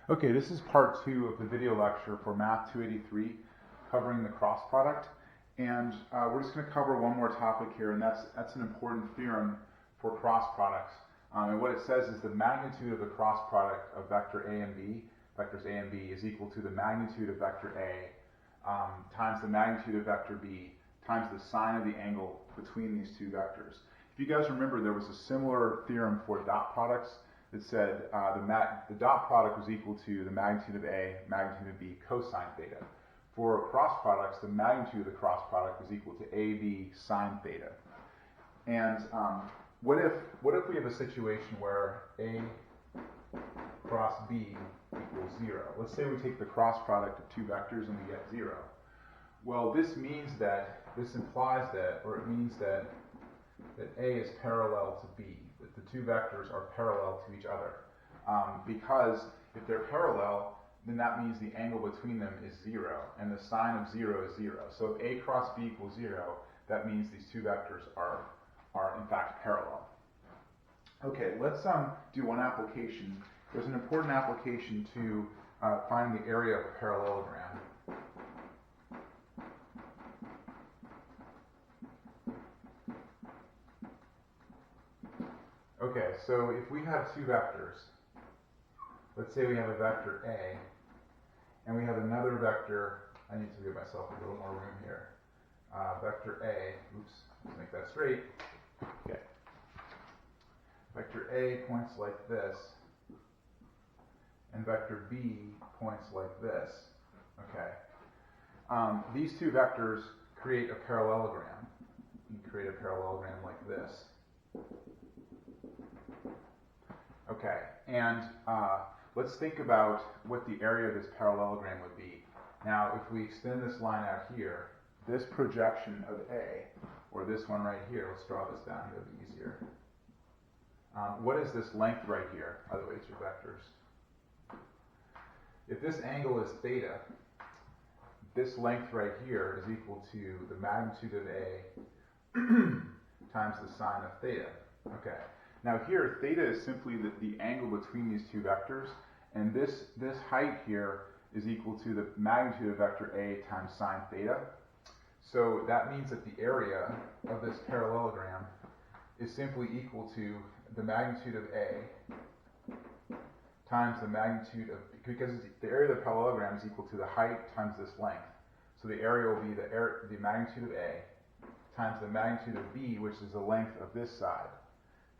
Okay, this is part 2 of the video lecture for Math 283, covering the cross product. And we're just going to cover one more topic here, and that's an important theorem for cross products. And what it says is the magnitude of the cross product of vector A and B, vectors A and B, is equal to the magnitude of vector A times the magnitude of vector B times the sine of the angle between these two vectors. If you guys remember, there was a similar theorem for dot products that said the dot product was equal to the magnitude of A, magnitude of B, cosine theta. For cross products, the magnitude of the cross product was equal to AB sine theta. And what if we have a situation where A cross B equals 0? Let's say we take the cross product of two vectors and we get 0. Well, this means that, this implies that, or it means that A is parallel to B, that the two vectors are parallel to each other. Because if they're parallel, then that means the angle between them is 0, and the sine of 0 is 0. So if A cross B equals 0, that means these two vectors are in fact parallel. Okay, let's do one application. There's an important application to find the area of a parallelogram. Okay, so if we have two vectors, let's say we have a vector A, and we have another vector, I need to give myself a little more room here. Vector A, oops, let's make that straight. Okay. Vector A points like this, and vector B points like this. Okay. These two vectors create a parallelogram. You can create a parallelogram like this. Okay, and let's think about what the area of this parallelogram would be. Now, if we extend this line out here, this projection of A, or this one right here, let's draw this down here, it'll be easier. What is this length right here? By the way, it's your vectors. If this angle is theta, this length right here is equal to the magnitude of A times the sine of theta. Okay. Now here, theta is simply the angle between these two vectors, and this height here is equal to the magnitude of vector A times sine theta. So that means that the area of this parallelogram is simply equal to the magnitude of A times the magnitude of, because the area of the parallelogram is equal to the height times this length. So the area will be the magnitude of A times the magnitude of B, which is the length of this side,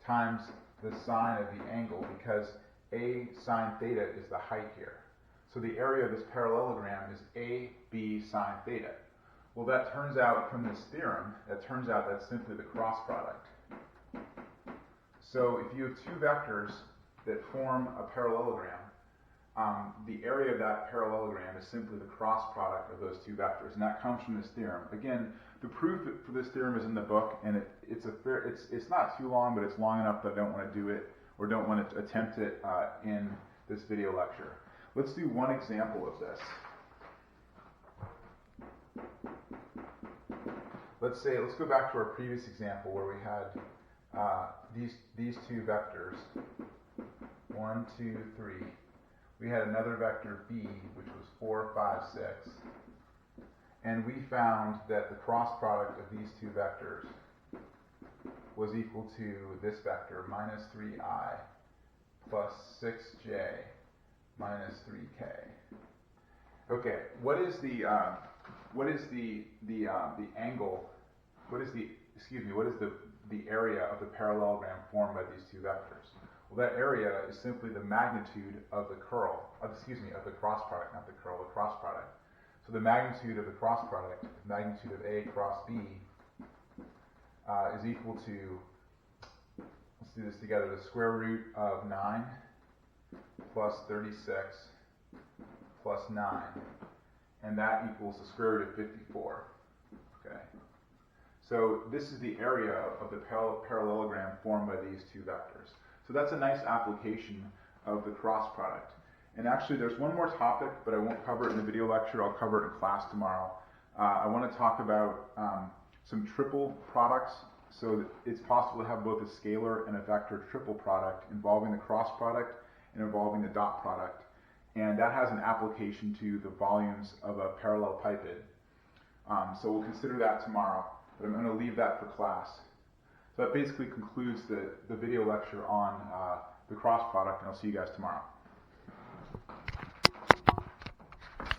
times the sine of the angle, because A sine theta is the height here. So the area of this parallelogram is AB sine theta. Well, that turns out from this theorem, that's simply the cross product. So if you have two vectors that form a parallelogram, the area of that parallelogram is simply the cross product of those two vectors, and that comes from this theorem. Again, the proof for this theorem is in the book, and it's not too long, but it's long enough that I don't want to do it, or don't want to attempt it in this video lecture. Let's do one example of this. Let's go back to our previous example where we had these two vectors, 1, 2, 3. We had another vector B, which was 4, 5, 6. And we found that the cross product of these two vectors was equal to this vector, minus 3i plus 6j minus 3k. Okay, what is the area of the parallelogram formed by these two vectors? Well, that area is simply the magnitude of the of the cross product, not the curl, the cross product. So the magnitude of the cross product, the magnitude of A cross B, is equal to, let's do this together, the square root of 9 plus 36 plus 9. And that equals the square root of 54. Okay. So this is the area of the parallelogram formed by these two vectors. So that's a nice application of the cross product. And actually, there's one more topic, but I won't cover it in the video lecture. I'll cover it in class tomorrow. I want to talk about some triple products. So that it's possible to have both a scalar and a vector triple product involving the cross product and involving the dot product. and that has an application to the volumes of a parallel pipette. So we'll consider that tomorrow, but I'm going to leave that for class. So that basically concludes the video lecture on the cross product, and I'll see you guys tomorrow.